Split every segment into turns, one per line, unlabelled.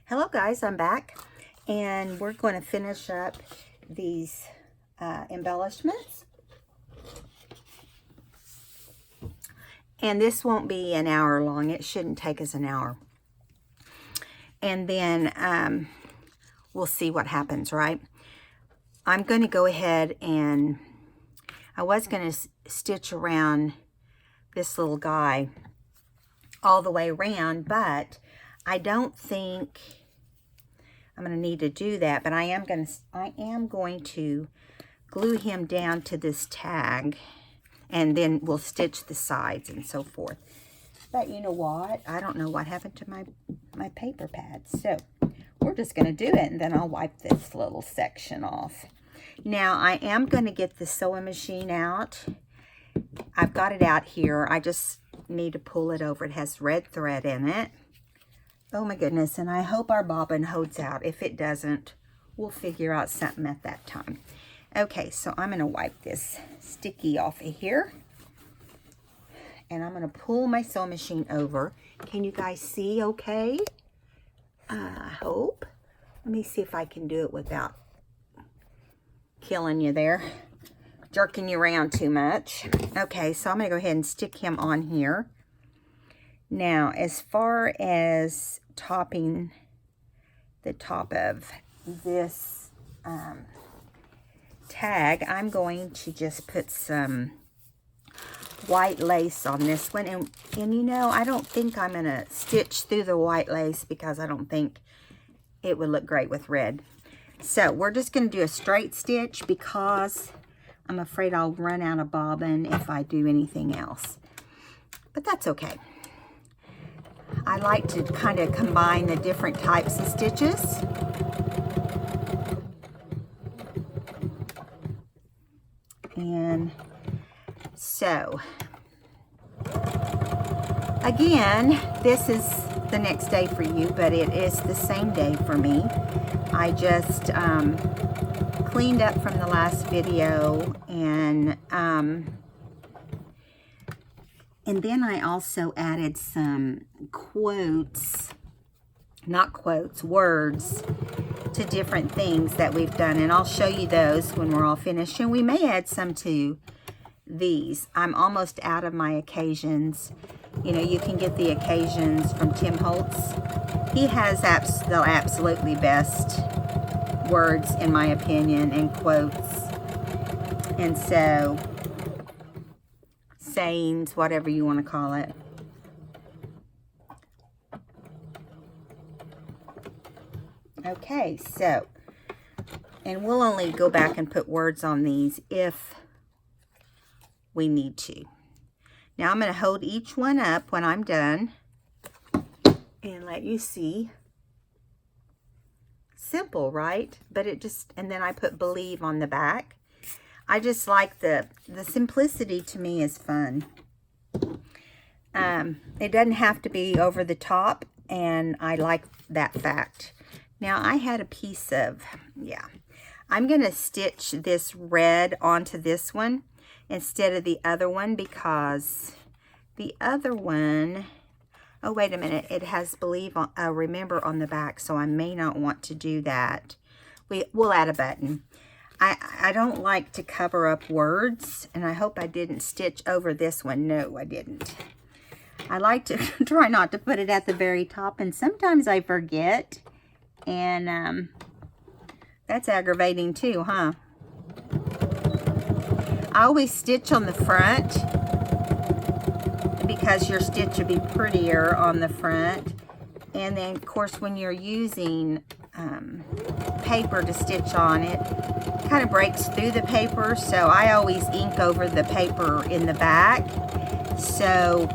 Hello guys, I'm back and we're going to finish up these embellishments. And this won't be an hour long. It shouldn't take us an hour. And then we'll see what happens, right? I'm going to go ahead and I was going to stitch around this little guy all the way around, but I don't think I'm going to need to do that, but I am going to glue him down to this tag, and then we'll stitch the sides and so forth. But you know what? I don't know what happened to my paper pad. So we're just going to do it, and then I'll wipe this little section off. Now I am going to get the sewing machine out. I've got it out here. I just need to pull it over. It has red thread in it. Oh my goodness, and I hope our bobbin holds out. If it doesn't, we'll figure out something at that time. Okay, so I'm going to wipe this sticky off of here. And I'm going to pull my sewing machine over. Can you guys see okay? I hope. Let me see if I can do it without killing you there. Jerking you around too much. Okay, so I'm going to go ahead and stick him on here. Now, as far as topping the top of this tag, I'm going to just put some white lace on this one. And you know, I don't think I'm going to stitch through the white lace because I don't think it would look great with red. So we're just going to do a straight stitch because I'm afraid I'll run out of bobbin if I do anything else. But that's okay. I like to kind of combine the different types of stitches. And so, again, this is the next day for you, but it is the same day for me. I just cleaned up from the last video, and then I also added some quotes, not quotes, words to different things that we've done. And I'll show you those when we're all finished. And we may add some to these. I'm almost out of my occasions. You know, you can get the occasions from Tim Holtz. He has the absolutely best words, in my opinion, and quotes. And so, sayings, whatever you want to call it. Okay, so, and we'll only go back and put words on these if we need to. Now I'm going to hold each one up when I'm done and let you see. Simple, right? But it just, and then I put believe on the back. I just like the simplicity. To me is fun. It doesn't have to be over the top, and I like that fact. Now I had a piece of, I'm going to stitch this red onto this one instead of the other one because the other one, oh wait a minute, it has believe on, remember on the back, so I may not want to do that. We'll add a button. I don't like to cover up words, and I hope I didn't stitch over this one. No, I didn't. I like to try not to put it at the very top, and sometimes I forget, and that's aggravating too, huh? I always stitch on the front because your stitch would be prettier on the front, and then of course when you're using paper to stitch on, it kind of breaks through the paper, so I always ink over the paper in the back so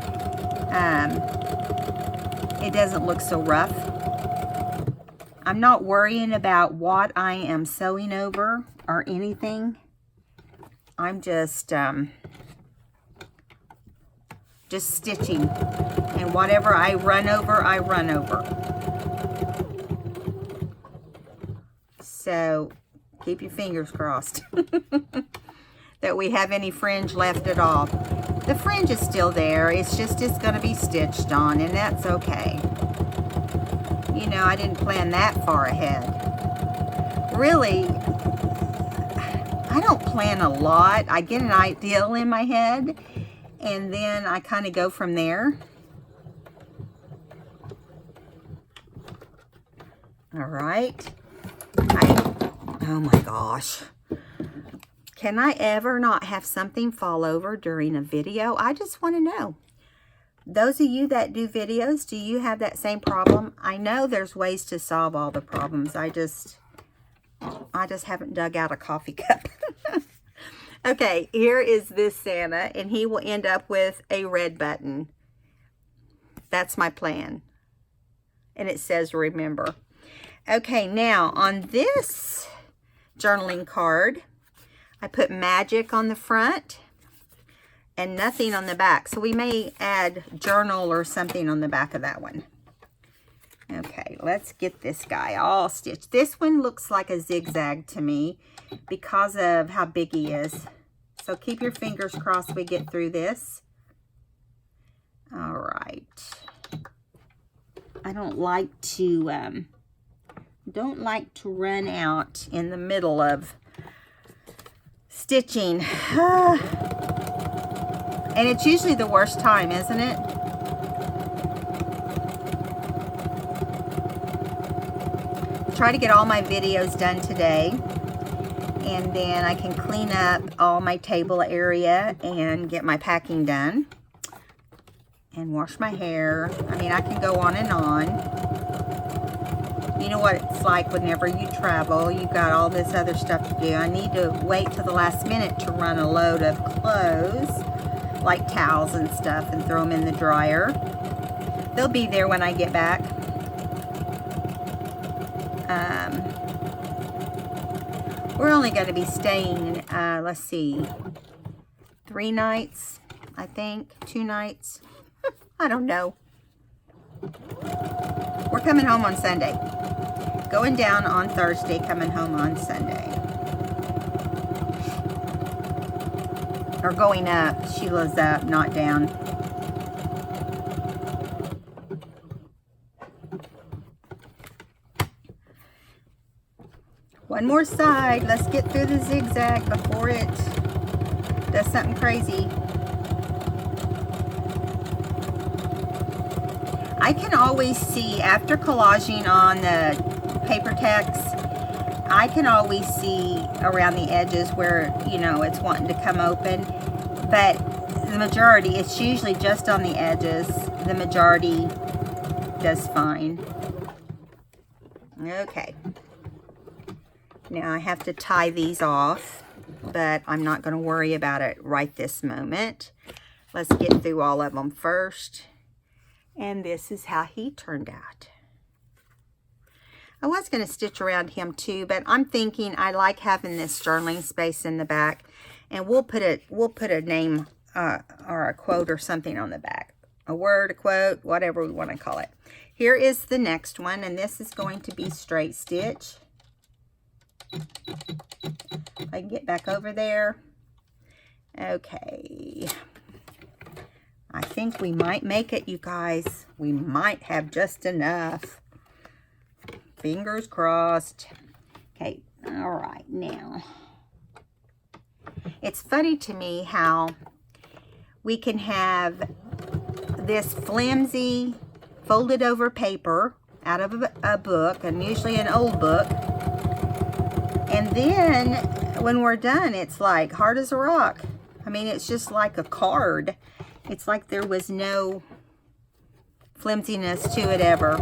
it doesn't look so rough. I'm not worrying about what I am sewing over or anything. I'm just stitching, and whatever I run over, I run over. So keep your fingers crossed that we have any fringe left at all. The fringe is still there. It's just it's going to be stitched on, and that's okay. You know, I didn't plan that far ahead. Really, I don't plan a lot. I get an ideal in my head, and then I kind of go from there. All right. Oh my gosh. Can I ever not have something fall over during a video? I just want to know. Those of you that do videos, do you have that same problem? I know there's ways to solve all the problems. I just haven't dug out a coffee cup. Okay, here is this Santa, and he will end up with a red button. That's my plan. And it says remember. Okay, now on this journaling card, I put magic on the front and nothing on the back. So we may add journal or something on the back of that one. Okay, let's get this guy all stitched. This one looks like a zigzag to me because of how big he is. So keep your fingers crossed we get through this. All right. I don't like to run out in the middle of stitching. And it's usually the worst time, isn't it? Try to get all my videos done today, and then I can clean up all my table area and get my packing done and wash my hair. I mean, I can go on and on. You know what it's like whenever you travel, you've got all this other stuff to do. I need to wait till the last minute to run a load of clothes, like towels and stuff, and throw them in the dryer. They'll be there when I get back. We're only going to be staying, let's see, 3 nights, I think, 2 nights. I don't know. We're coming home on Sunday. Going down on Thursday, coming home on Sunday. Or going up. Sheila's up, not down. One more side. Let's get through the zigzag before it does something crazy. I can always see, after collaging on the paper text, I can always see around the edges where, you know, it's wanting to come open. But the majority, it's usually just on the edges. The majority does fine. Okay. Now I have to tie these off, but I'm not going to worry about it right this moment. Let's get through all of them first. And this is how he turned out. I was going to stitch around him too, but I'm thinking I like having this journaling space in the back, and we'll put a name or a quote or something on the back. A word, a quote, whatever we want to call it. Here is the next one, and this is going to be straight stitch. I can get back over there. Okay. I think we might make it, you guys. We might have just enough. Fingers crossed. Okay, all right, now. It's funny to me how we can have this flimsy folded over paper out of a book, and usually an old book. And then when we're done, it's like hard as a rock. I mean, it's just like a card. It's like there was no flimsiness to it ever.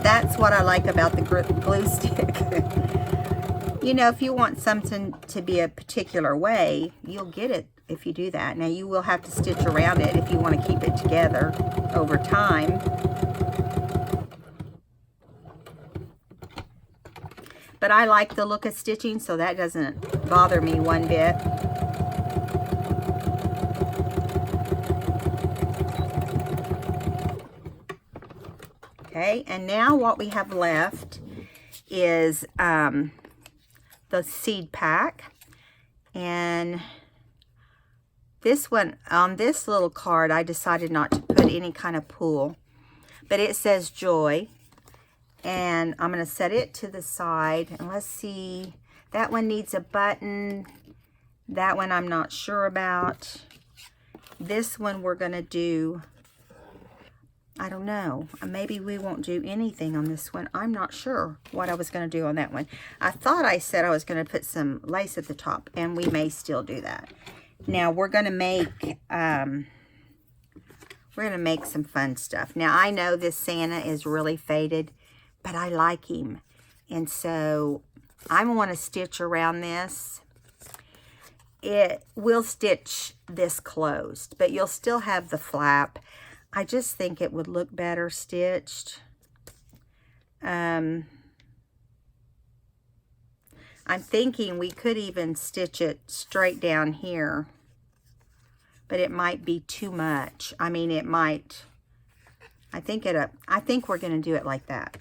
That's what I like about the glue stick. You know, if you want something to be a particular way, you'll get it if you do that. Now, you will have to stitch around it if you want to keep it together over time. But I like the look of stitching, so that doesn't bother me one bit. Okay, and now what we have left is the seed pack. And this one, on this little card, I decided not to put any kind of pull. But it says joy. And I'm going to set it to the side. And let's see. That one needs a button. That one I'm not sure about. This one we're going to do, I don't know. Maybe we won't do anything on this one. I'm not sure what I was going to do on that one. I thought I said I was going to put some lace at the top, and we may still do that. Now we're going to make some fun stuff. Now I know this Santa is really faded, but I like him. And so I want to stitch around this. It will stitch this closed, but you'll still have the flap. I just think it would look better stitched. I'm thinking we could even stitch it straight down here, but it might be too much. I mean, it might. I think we're going to do it like that.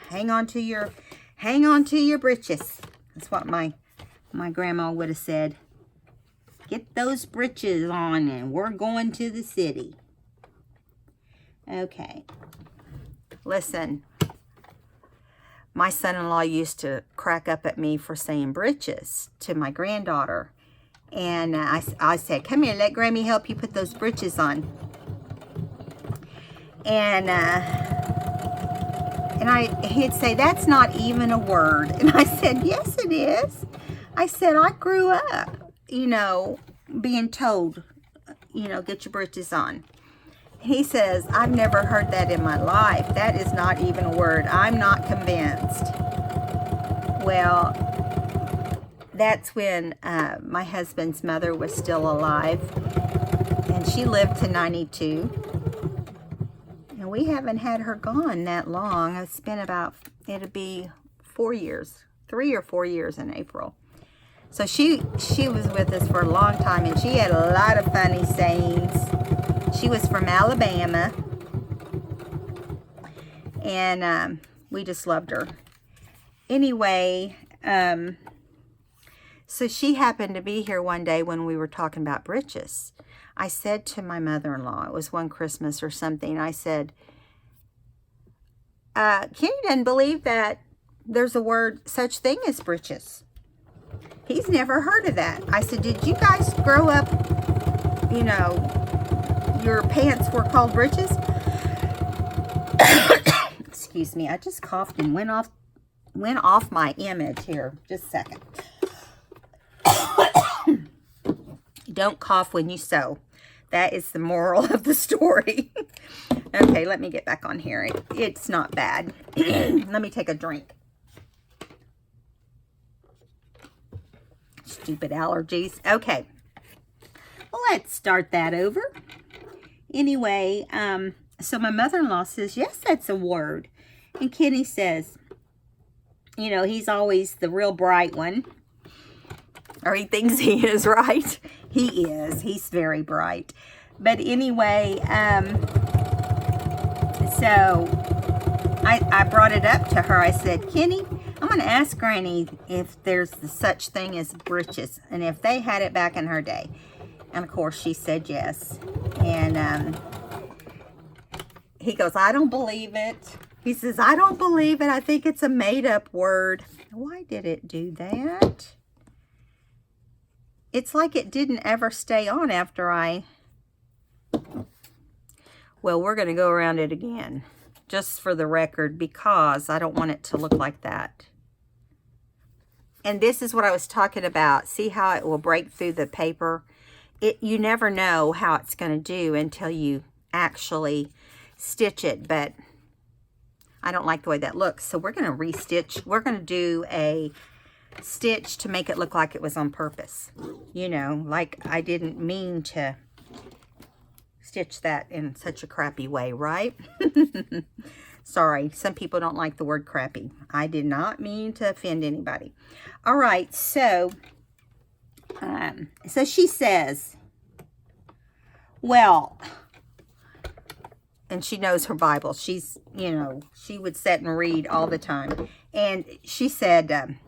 Hang on to your britches. That's what my grandma would have said. Get those britches on and we're going to the city. Okay. Listen, my son-in-law used to crack up at me for saying britches to my granddaughter. And I said, come here, let Grammy help you put those britches on. And he'd say, that's not even a word. And I said, yes, it is. I said, I grew up, you know, being told, you know, get your britches on. He says, I've never heard that in my life. That is not even a word. I'm not convinced. Well, that's when my husband's mother was still alive. And she lived to 92. And we haven't had her gone that long. It's been about, it'll be 4 years. 3 or 4 years in April. So she was with us for a long time, and she had a lot of funny sayings. She was from Alabama, and we just loved her. Anyway, so she happened to be here one day when we were talking about britches. I said to my mother-in-law, it was one Christmas or something, I said, Kenny doesn't believe that there's a word such thing as britches. He's never heard of that. I said, did you guys grow up, you know, your pants were called britches? Excuse me, I just coughed and went off my image here. Just a second. Don't cough when you sew. That is the moral of the story. Okay, let me get back on here. It's not bad. Let me take a drink. Stupid allergies. Okay. Well, let's start that over. Anyway, so my mother-in-law says, yes, that's a word. And Kenny says, you know, he's always the real bright one. Or he thinks he is, right? He is. He's very bright. But anyway, so I brought it up to her. I said, Kenny, I'm going to ask Granny if there's such thing as britches. And if they had it back in her day. And of course, she said yes. And he goes, I don't believe it. He says, I don't believe it. I think it's a made-up word. Why did it do that? It's like it didn't ever stay on after I... Well, we're going to go around it again. Just for the record, because I don't want it to look like that. And this is what I was talking about. See how it will break through the paper? You never know how it's going to do until you actually stitch it. But I don't like the way that looks. So we're going to restitch. We're going to do a stitch to make it look like it was on purpose. You know, like I didn't mean to stitch that in such a crappy way, right? Sorry, some people don't like the word crappy. I did not mean to offend anybody. All right, so she says, well, and she knows her Bible. She's, you know, she would sit and read all the time. And she said,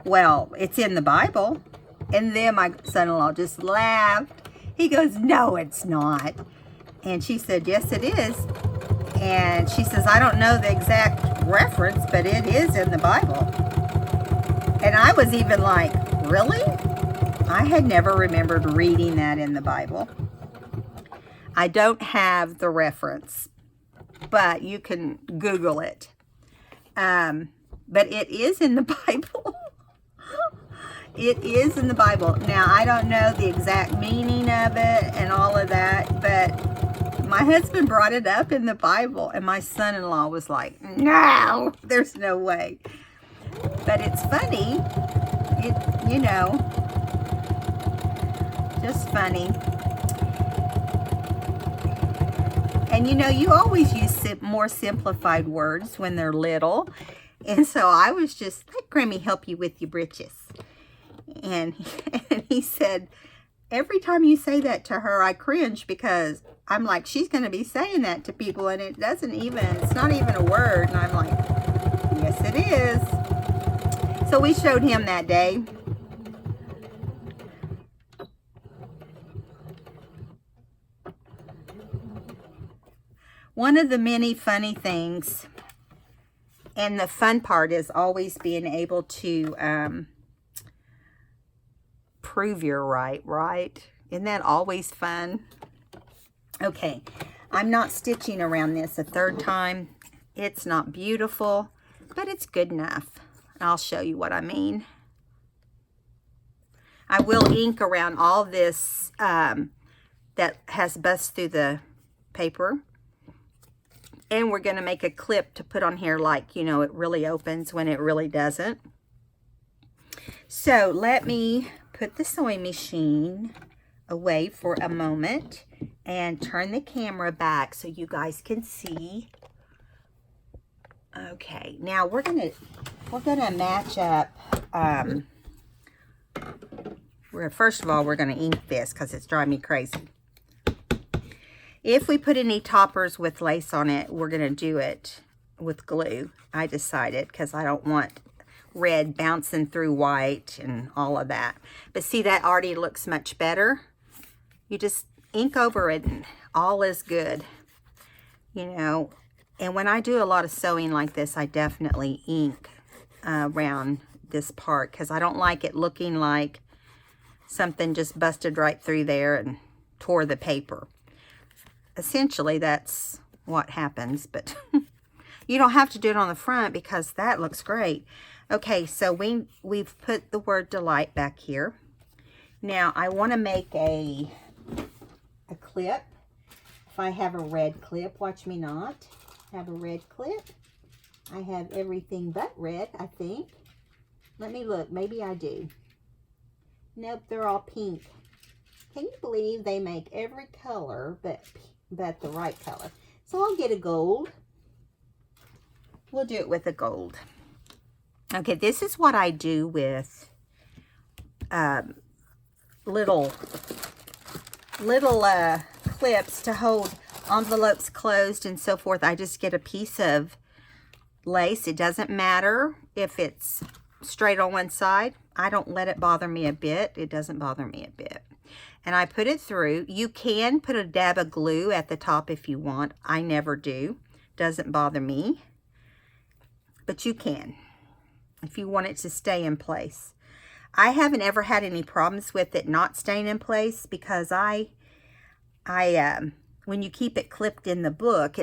well, it's in the Bible. And then my son-in-law just laughed. He goes, no, it's not. And she said, yes, it is. And she says, I don't know the exact reference, but it is in the Bible. And I was even like, really? I had never remembered reading that in the Bible. I don't have the reference, but you can Google it. But it is in the Bible. It is in the Bible. Now, I don't know the exact meaning of it and all of that, but my husband brought it up in the Bible, and my son-in-law was like, no, there's no way. But it's funny. You know, just funny. And you know, you always use more simplified words when they're little. And so I was just, let Grammy help you with your britches. And he said, every time you say that to her, I cringe, because I'm like, she's going to be saying that to people, and it's not even a word. And I'm like, yes, it is. So we showed him that day. One of the many funny things, and the fun part is always being able to prove you're right? Isn't that always fun? Okay, I'm not stitching around this a third time. It's not beautiful, but it's good enough. I'll show you what I mean. I will ink around all this that has bust through the paper. And we're going to make a clip to put on here, like, you know, it really opens when it really doesn't. So let me put the sewing machine away for a moment and turn the camera back so you guys can see. Okay, now we're gonna match up. First of all, we're gonna ink this because it's driving me crazy. If we put any toppers with lace on it, we're going to do it with glue. I decided, because I don't want red bouncing through white and all of that. But see, that already looks much better. You just ink over it and all is good. You know, and when I do a lot of sewing like this, I definitely ink around this part, because I don't like it looking like something just busted right through there and tore the paper. Essentially, that's what happens, but you don't have to do it on the front because that looks great. Okay, so we've put the word delight back here. Now, I want to make a clip. If I have a red clip, watch me not have a red clip. I have everything but red, I think. Let me look. Maybe I do. Nope, they're all pink. Can you believe they make every color but the right color? So I'll get a gold. We'll do it with a gold. Okay, this is what I do with little clips to hold envelopes closed and so forth. I just get a piece of lace. It doesn't matter if it's straight on one side. I don't let it bother me a bit. It doesn't bother me a bit. And I put it through. You can put a dab of glue at the top if you want. I never do. Doesn't bother me. But you can, if you want it to stay in place. I haven't ever had any problems with it not staying in place, because when you keep it clipped in the book,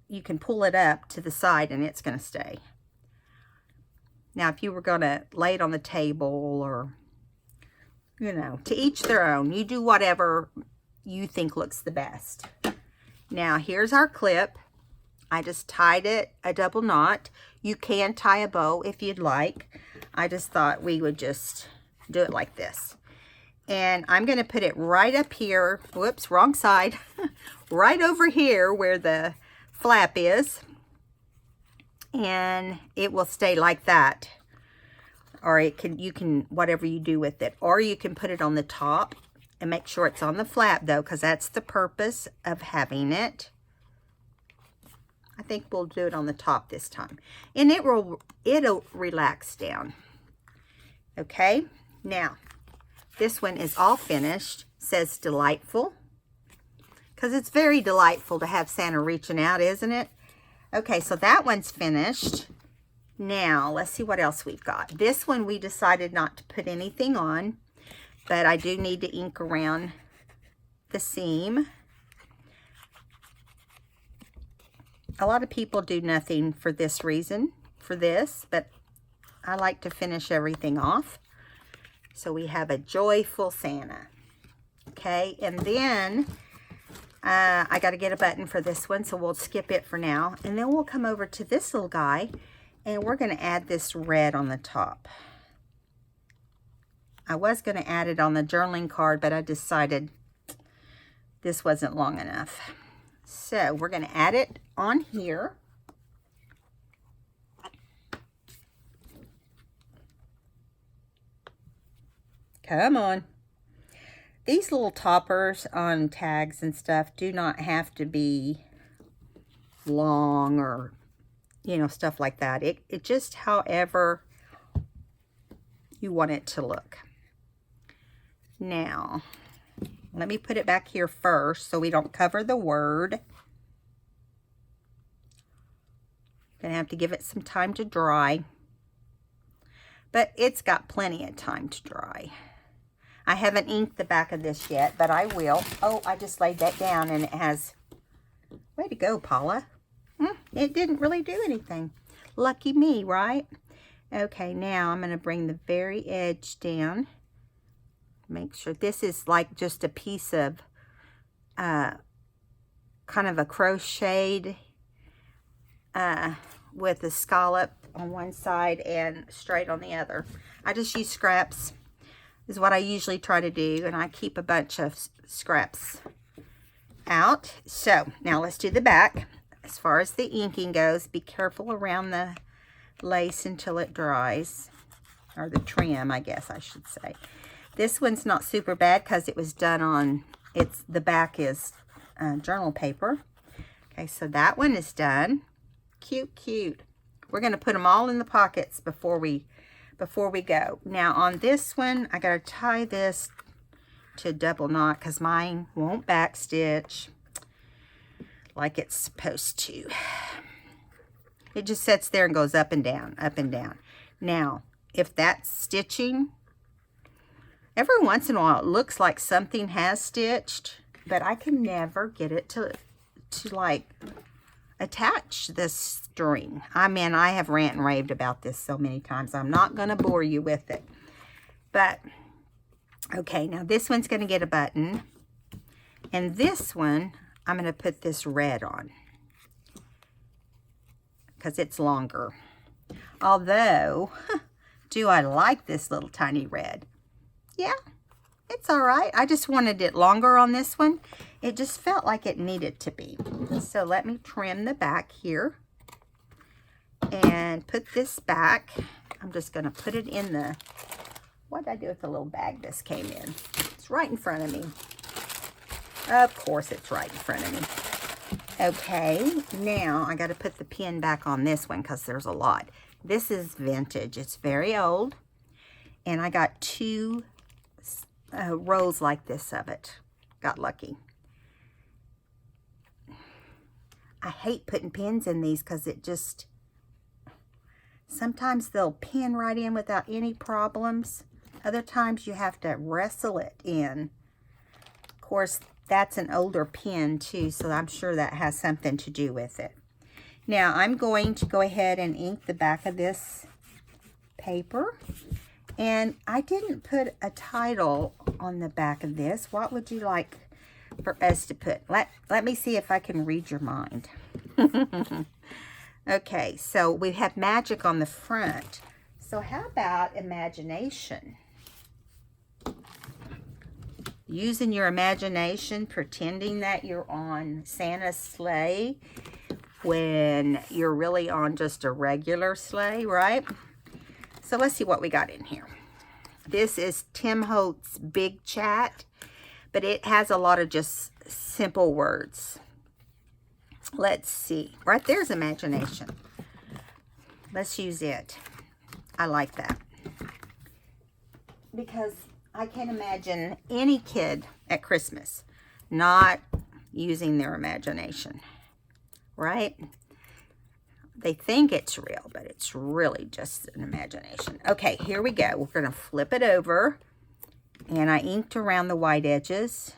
you can pull it up to the side and it's going to stay. Now, if you were going to lay it on the table, or, you know, to each their own. You do whatever you think looks the best. Now, here's our clip. I just tied it a double knot. You can tie a bow if you'd like. I just thought we would just do it like this. And I'm going to put it right up here. Whoops, wrong side. Right over here where the flap is. And it will stay like that. Or you can, whatever you do with it. Or you can put it on the top and make sure it's on the flap though, because that's the purpose of having it. I think we'll do it on the top this time. And it'll relax down. Okay, now this one is all finished. Says delightful. Because it's very delightful to have Santa reaching out, isn't it? Okay, so that one's finished. Now, let's see what else we've got. This one we decided not to put anything on, but I do need to ink around the seam. A lot of people do nothing for this reason, for this, but I like to finish everything off. So we have a joyful Santa. Okay, and then I got to get a button for this one, so we'll skip it for now. And then we'll come over to this little guy, and we're going to add this red on the top. I was going to add it on the journaling card, but I decided this wasn't long enough. So we're going to add it on here. Come on. These little toppers on tags and stuff do not have to be long or, you know, stuff like that. It just however you want it to look. Now, let me put it back here first so we don't cover the word. Gonna have to give it some time to dry. But it's got plenty of time to dry. I haven't inked the back of this yet, but I will. Oh, I just laid that down and it has... Way to go, Paula. It didn't really do anything. Lucky me, right? Okay, now I'm going to bring the very edge down. Make sure this is like just a piece of kind of a crocheted with a scallop on one side and straight on the other. I just use scraps. Is what I usually try to do, and I keep a bunch of scraps out. So now let's do the back. As far as the inking goes, be careful around the lace until it dries, or the trim, I guess I should say. This one's not super bad because it was done on, the back is journal paper. Okay, so that one is done. Cute, cute. We're going to put them all in the pockets before we go. Now on this one, I got to tie this to a double knot because mine won't backstitch like it's supposed to. It just sits there and goes up and down, up and down. Now, if that's stitching, every once in a while it looks like something has stitched, but I can never get it to like attach this string. I mean, I have rant and raved about this so many times. I'm not going to bore you with it. But, okay, now this one's going to get a button. And this one, I'm going to put this red on. Because it's longer. Although, do I like this little tiny red? Yeah, it's all right. I just wanted it longer on this one. It just felt like it needed to be. So let me trim the back here and put this back. I'm just going to put it in the, what did I do with the little bag this came in? It's right in front of me. Of course it's right in front of me. Okay, now I got to put the pin back on this one because there's a lot. This is vintage. It's very old. And I got two rows like this of it. Got lucky. I hate putting pins in these because it just, sometimes they'll pin right in without any problems. Other times you have to wrestle it in. Of course, that's an older pin too, so I'm sure that has something to do with it. Now, I'm going to go ahead and ink the back of this paper. And I didn't put a title on the back of this. What would you like for us to put? Let me see if I can read your mind. Okay, so we have magic on the front. So how about imagination? Using your imagination, pretending that you're on Santa's sleigh when you're really on just a regular sleigh, right? So let's see what we got in here. This is Tim Holtz Big Chat, but it has a lot of just simple words. Let's see. Right there's imagination. Let's use it. I like that. Because I can imagine any kid at Christmas not using their imagination. Right? They think it's real, but it's really just an imagination. Okay, here we go. We're going to flip it over. And I inked around the white edges.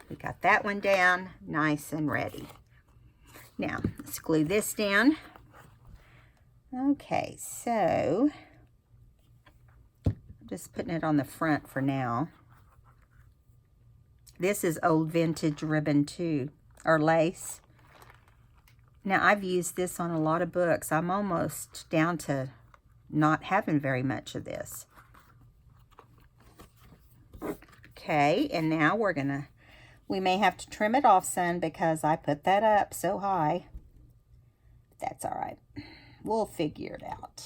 We got that one down, nice and ready. Now, let's glue this down. Okay, so I'm just putting it on the front for now. This is old vintage ribbon too, or lace. Now, I've used this on a lot of books. I'm almost down to not having very much of this. Okay, and now we may have to trim it off some because I put that up so high. But that's all right. We'll figure it out.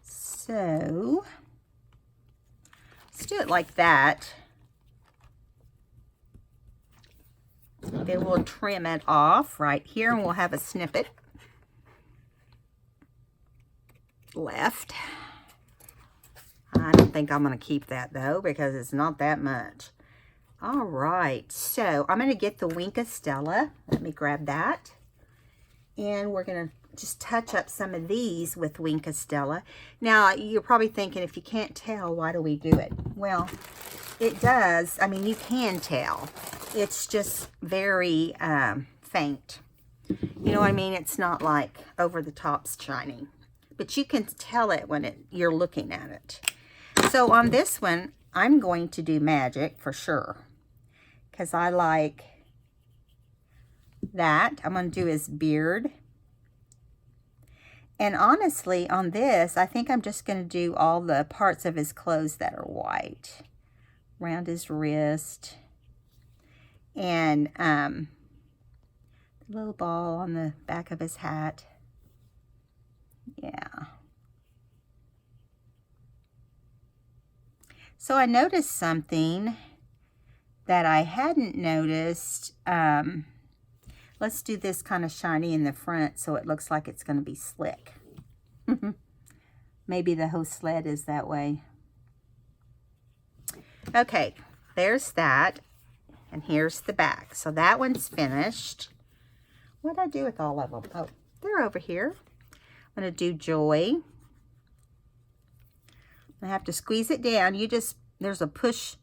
So, let's do it like that. Then we'll trim it off right here, and we'll have a snippet left. I don't think I'm going to keep that though, because it's not that much. All right, so I'm going to get the Wink of Stella. Let me grab that. And we're going to just touch up some of these with Wink of Stella. Now, you're probably thinking, if you can't tell, why do we do it? Well, it does. I mean, you can tell. It's just very faint. You know what I mean? It's not like over the top's shining. But you can tell it when you're looking at it. So on this one, I'm going to do magic for sure. Because I like that. I'm going to do his beard. And honestly, on this, I think I'm just going to do all the parts of his clothes that are white. Around his wrist. And the little ball on the back of his hat. Yeah. So I noticed something that I hadn't noticed. Let's do this kind of shiny in the front so it looks like it's going to be slick. Maybe the whole sled is that way. Okay, there's that. And here's the back. So that one's finished. What did I do with all of them? Oh, they're over here. I'm going to do Joy. I have to squeeze it down. There's a push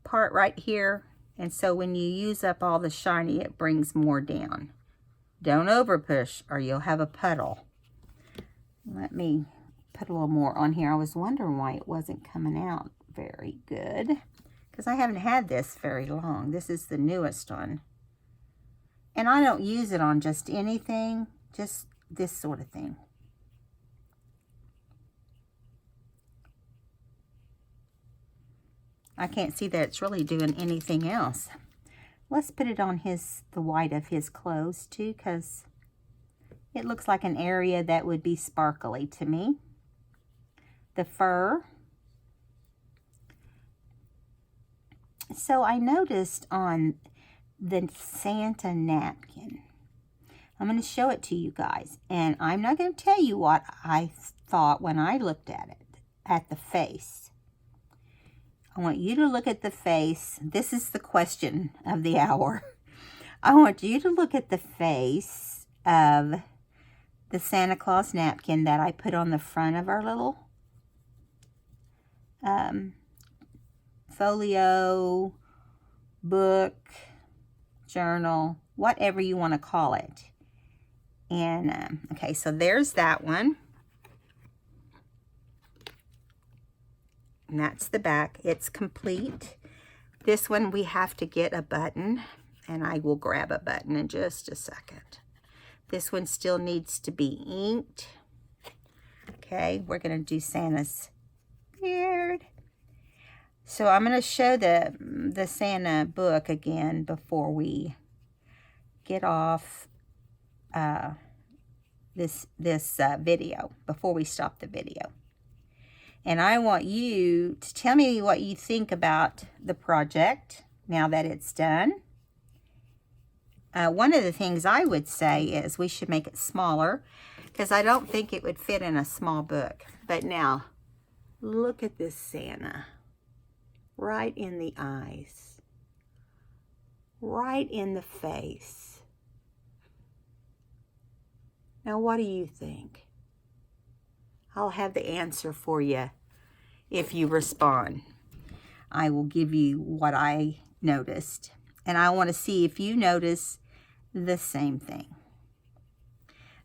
part right here. And so when you use up all the shiny, it brings more down. Don't over push or you'll have a puddle. Let me put a little more on here. I was wondering why it wasn't coming out very good. Because I haven't had this very long. This is the newest one. And I don't use it on just anything. Just this sort of thing. I can't see that it's really doing anything else. Let's put it on the white of his clothes too, because it looks like an area that would be sparkly to me. The fur. So I noticed on the Santa napkin, I'm going to show it to you guys, and I'm not going to tell you what I thought when I looked at it, at the face. I want you to look at the face. This is the question of the hour. I want you to look at the face of the Santa Claus napkin that I put on the front of our little folio, book, journal, whatever you want to call it. And, okay, so there's that one. And that's the back. It's complete. This one we have to get a button, and I will grab a button in just a second. This one still needs to be inked. Okay, we're going to do Santa's beard. So I'm going to show the Santa book again before we get off this video, before we stop the video. And I want you to tell me what you think about the project now that it's done. One of the things I would say is we should make it smaller, because I don't think it would fit in a small book. But now, look at this Santa. Right in the eyes. right in the face. Now, what do you think? I'll have the answer for you if you respond. I will give you what I noticed. And I want to see if you notice the same thing.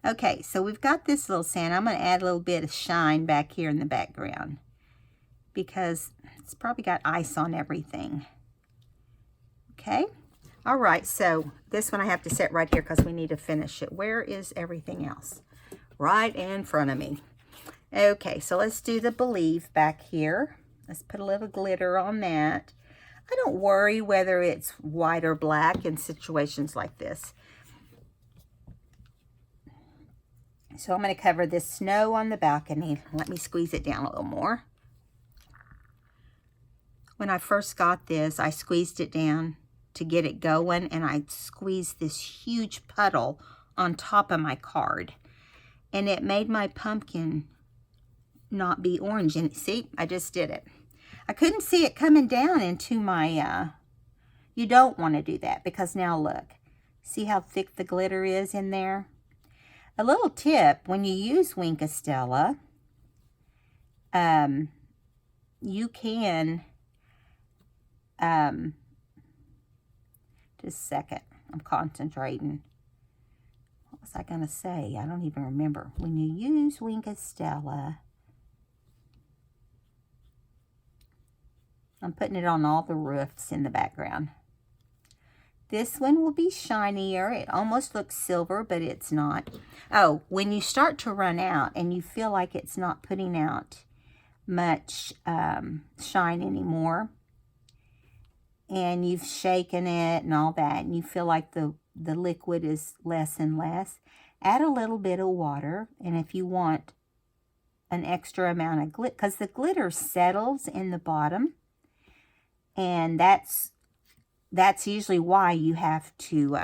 Okay, so we've got this little sand. I'm going to add a little bit of shine back here in the background because it's probably got ice on everything. Okay, all right, so this one I have to set right here because we need to finish it. Where is everything else? Right in front of me. Okay, so let's do the believe back here. Let's put a little glitter on that. I don't worry whether it's white or black in situations like this. So I'm going to cover this snow on the balcony. Let me squeeze it down a little more. When I first got this, I squeezed it down to get it going, and I squeezed this huge puddle on top of my card. And it made my pumpkin not be orange. And see, I just did it. I couldn't see it coming down into my, you don't want to do that because now look, see how thick the glitter is in there? A little tip, when you use Wink of Stella, you can, just a second, I'm concentrating. What was I going to say? I don't even remember. When you use Wink of Stella, I'm putting it on all the roofs in the background. This one will be shinier. It almost looks silver, but it's not. Oh, when you start to run out and you feel like it's not putting out much shine anymore, and you've shaken it and all that, and you feel like the liquid is less and less, add a little bit of water. And if you want an extra amount of glitter, because the glitter settles in the bottom, and that's usually why you have to,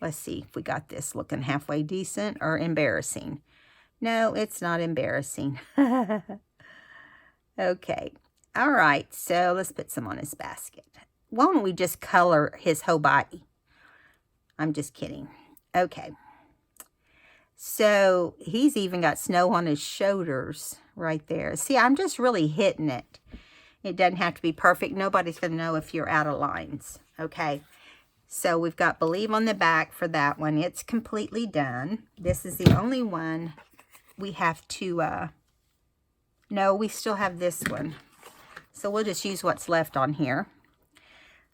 let's see if we got this looking halfway decent or embarrassing. No, it's not embarrassing. Okay. All right. So let's put some on his basket. Why don't we just color his whole body? I'm just kidding. Okay. So he's even got snow on his shoulders right there. See, I'm just really hitting it. It doesn't have to be perfect. Nobody's going to know if you're out of lines. Okay. So we've got Believe on the back for that one. It's completely done. This is the only one we have to, no, we still have this one. So we'll just use what's left on here.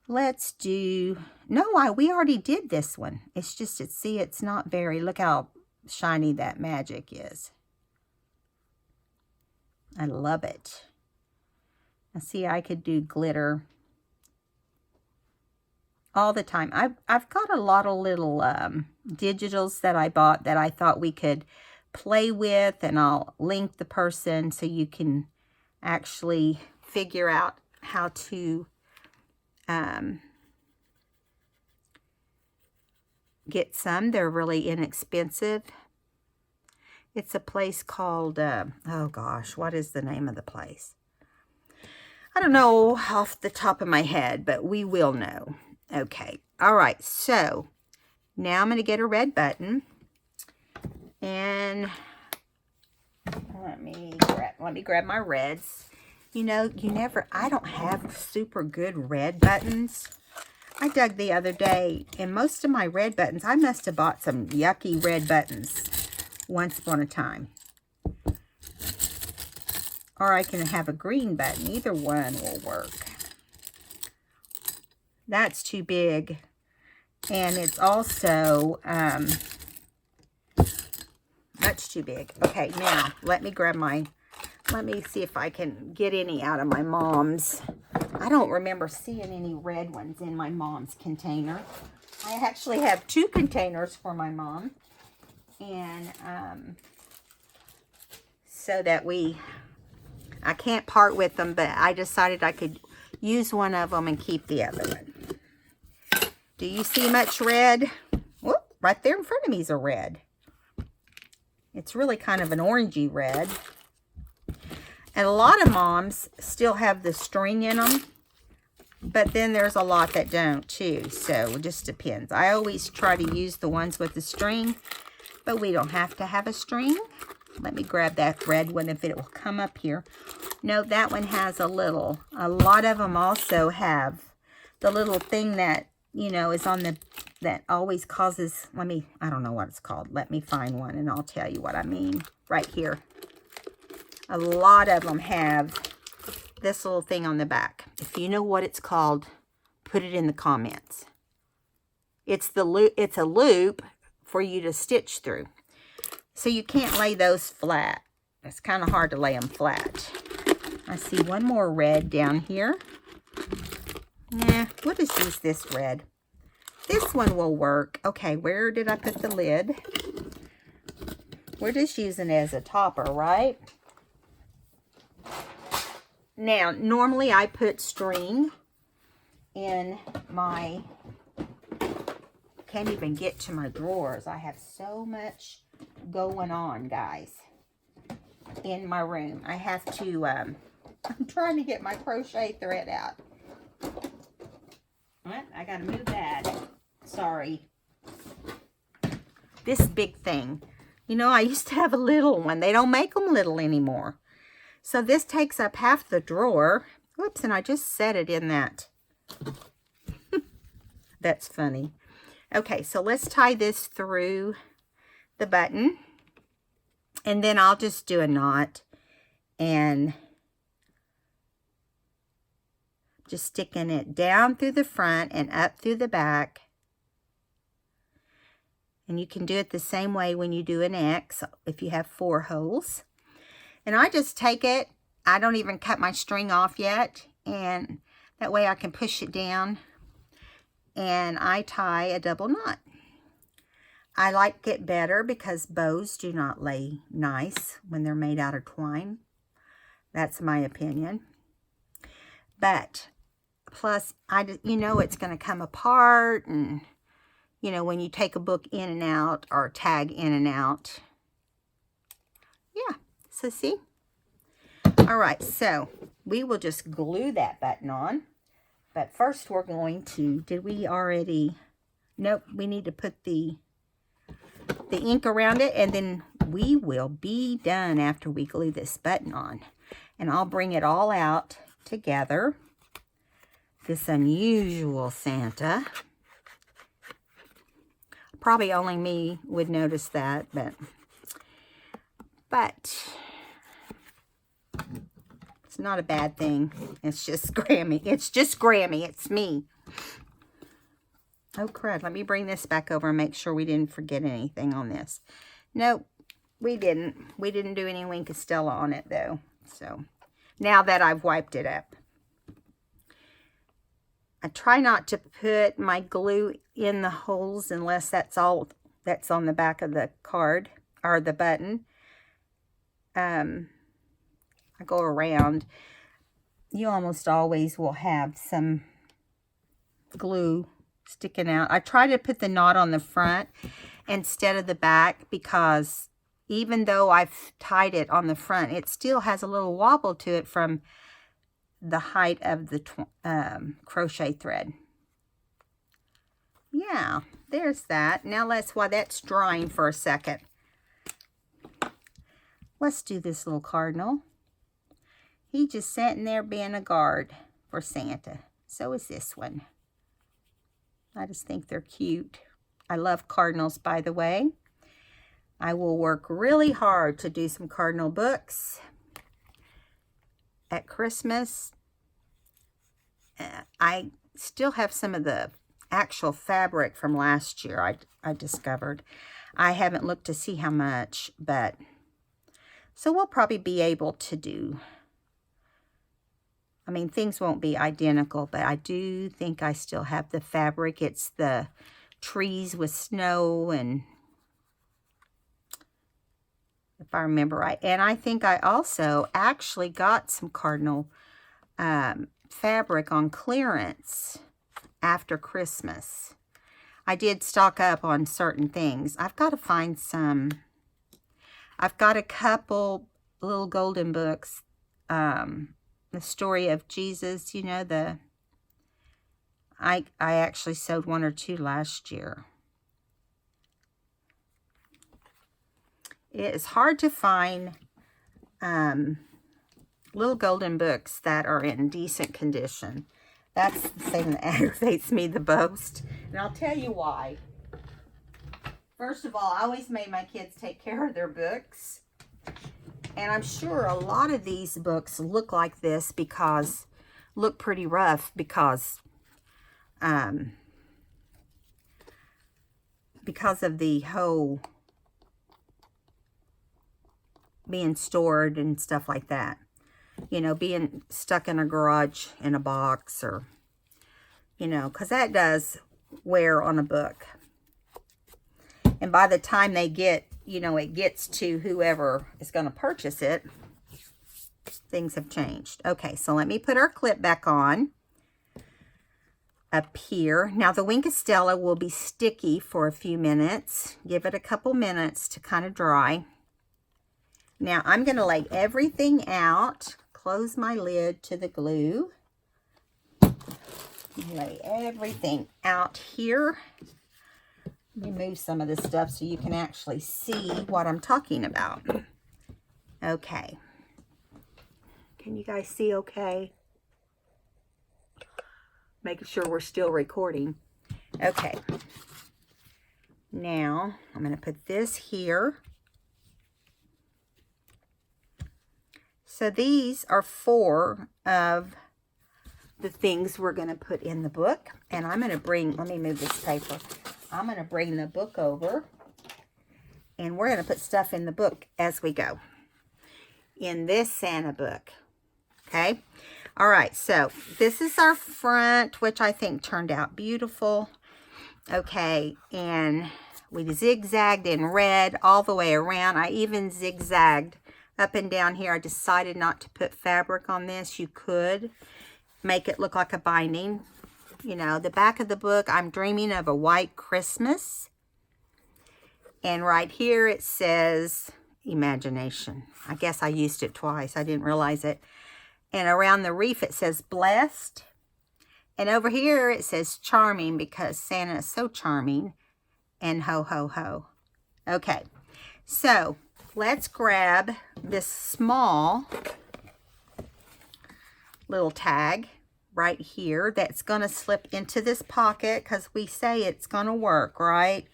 Let's do, no, we already did this one. It's just, see, it's not very, look how shiny that magic is. I love it. Now see, I could do glitter all the time. I've got a lot of little digitals that I bought that I thought we could play with, and I'll link the person so you can actually figure out how to get some. They're really inexpensive. It's a place called, oh gosh, what is the name of the place? I don't know off the top of my head, but we will know. Okay, all right, so now I'm going to get a red button, and let me grab my reds. You know, I don't have super good red buttons. I dug the other day, and most of my red buttons, I must have bought some yucky red buttons once upon a time. Or I can have a green button. Either one will work. That's too big. And it's also much too big. Okay, now let me see if I can get any out of my mom's. I don't remember seeing any red ones in my mom's container. I actually have 2 containers for my mom. And so that I can't part with them, but I decided I could use one of them and keep the other one. Do you see much red? Whoop, right there in front of me is a red. It's really kind of an orangey red. And a lot of moms still have the string in them. But then there's a lot that don't too, so it just depends. I always try to use the ones with the string, but we don't have to have a string. Let me grab that red one if it will come up here. No, that one has a little. A lot of them also have the little thing that, you know, is on the, that always causes, I don't know what it's called. Let me find one and I'll tell you what I mean. Right here. A lot of them have this little thing on the back. If you know what it's called, put it in the comments. It's the loop. It's a loop for you to stitch through. So you can't lay those flat. It's kind of hard to lay them flat. I see one more red down here. Nah, we'll just use this red. This one will work. Okay, where did I put the lid? We're just using it as a topper, right? Now, normally I put string in my, can't even get to my drawers. I have so much going on, guys, in my room. I have to, I'm trying to get my crochet thread out. What? I gotta move that. Sorry. This big thing. You know, I used to have a little one. They don't make them little anymore. So this takes up half the drawer. Whoops, and I just set it in that. That's funny. Okay, so let's tie this through the button. And then I'll just do a knot. And just sticking it down through the front and up through the back. And you can do it the same way when you do an X, if you have 4 holes. And I just take it, I don't even cut my string off yet, and that way I can push it down, and I tie a double knot. I like it better because bows do not lay nice when they're made out of twine. That's my opinion. But, plus, you know it's going to come apart, and, you know, when you take a book in and out, or tag in and out. Yeah. So see? All right, so we will just glue that button on. But first we're going to, did we already? Nope, we need to put the ink around it, and then we will be done after we glue this button on. And I'll bring it all out together. This unusual Santa. Probably only me would notice that, but it's not a bad thing. It's just Grammy. It's just Grammy. It's me. Oh, crud. Let me bring this back over and make sure we didn't forget anything on this. Nope, we didn't. We didn't do any Wink of Stella on it, though. So, now that I've wiped it up. I try not to put my glue in the holes unless that's all that's on the back of the card or the button. I go around. You almost always will have some glue sticking out. I try to put the knot on the front instead of the back because even though I've tied it on the front, it still has a little wobble to it from the height of the crochet thread. Yeah, there's that. Now while that's drying for a second, let's do this little cardinal. He just sitting there being a guard for Santa. So is this one. I just think they're cute. I love cardinals, by the way. I will work really hard to do some cardinal books at Christmas. I still have some of the actual fabric from last year I discovered. I haven't looked to see how much, but so we'll probably be able to do, I mean, things won't be identical, but I do think I still have the fabric. It's the trees with snow, and if I remember right. And I think I also actually got some cardinal fabric on clearance after Christmas. I did stock up on certain things. I've got to find some. I've got a couple little golden books. The story of Jesus, you know, the I actually sewed 1 or 2 last year. It is hard to find little golden books that are in decent condition. That's the thing that aggravates me the most. And I'll tell you why. First of all, I always made my kids take care of their books. And I'm sure a lot of these books look like this because, look pretty rough because of the whole being stored and stuff like that. You know, being stuck in a garage in a box, or, you know, because that does wear on a book. And by the time they get, you know, it gets to whoever is going to purchase it, things have changed. Okay, so let me put our clip back on up here. Now the Wink of Stella will be sticky for a few minutes. Give it a couple minutes to kind of dry. Now I'm going to lay everything out. Close my lid to the glue. Lay everything out here. Remove some of this stuff so you can actually see what I'm talking about. Okay. Can you guys see okay? Making sure we're still recording. Okay. Now, I'm going to put this here. So these are 4 of the things we're going to put in the book. And I'm going to bring, let me move this paper. I'm going to bring the book over. And we're going to put stuff in the book as we go. In this Santa book. Okay. All right. So this is our front, which I think turned out beautiful. Okay. And we zigzagged in red all the way around. I even zigzagged up and down here. I decided not to put fabric on this. You could make it look like a binding. You know, the back of the book, I'm dreaming of a white Christmas. And right here it says imagination. I guess I used it twice. I didn't realize it. And around the reef it says blessed. And over here it says charming because Santa is so charming. And ho, ho, ho. Okay, so let's grab this small little tag right here that's going to slip into this pocket because we say it's going to work, right?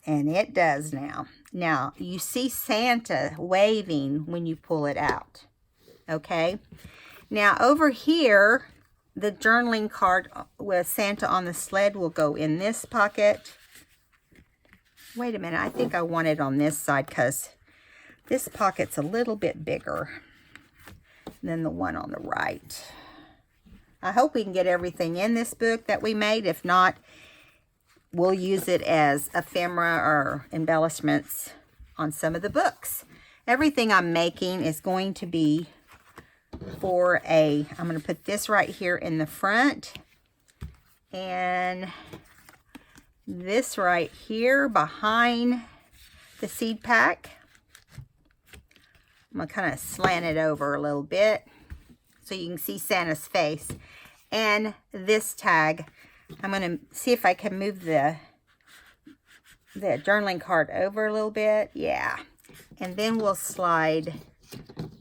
And it does now. Now, you see Santa waving when you pull it out, okay? Now, over here, the journaling card with Santa on the sled will go in this pocket. Wait a minute, I think I want it on this side because this pocket's a little bit bigger than the one on the right. I hope we can get everything in this book that we made. If not, we'll use it as ephemera or embellishments on some of the books. Everything I'm making is going to be for I'm going to put this right here in the front. And this right here behind the seed pack. I'm going to kind of slant it over a little bit so you can see Santa's face. And this tag, I'm going to see if I can move the journaling card over a little bit. Yeah. And then we'll slide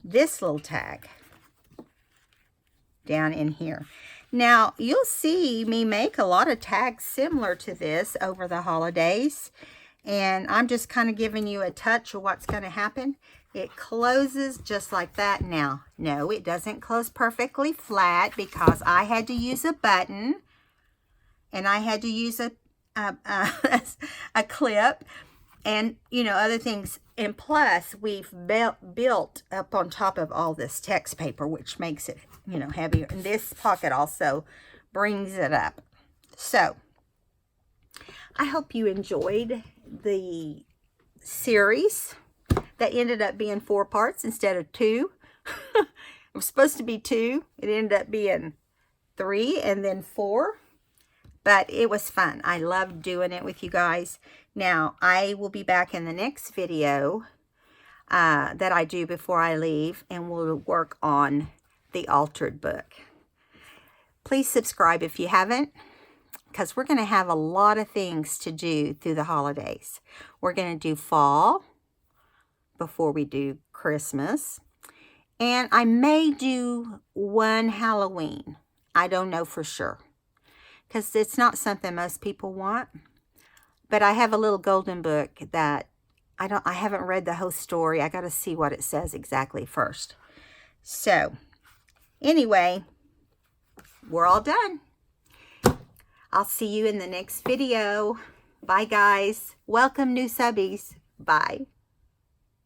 this little tag down in here. Now, you'll see me make a lot of tags similar to this over the holidays. And I'm just kind of giving you a touch of what's going to happen. It closes just like that. Now, no, it doesn't close perfectly flat because I had to use a button. And I had to use a clip. And, you know, other things. And plus, we've built up on top of all this text paper, which makes it, you know, heavier. And this pocket also brings it up. So, I hope you enjoyed the series that ended up being 4 parts instead of 2. It was supposed to be 2. It ended up being 3 and then 4. But it was fun. I loved doing it with you guys. Now, I will be back in the next video that I do before I leave. And we'll work on the altered book. Please subscribe if you haven't, because we're going to have a lot of things to do through the holidays. We're going to do fall before we do Christmas. And I may do one Halloween. I don't know for sure, because it's not something most people want. But I have a little golden book that I haven't read the whole story. I got to see what it says exactly first. So, anyway, we're all done. I'll see you in the next video. Bye, guys. Welcome, new subbies. Bye.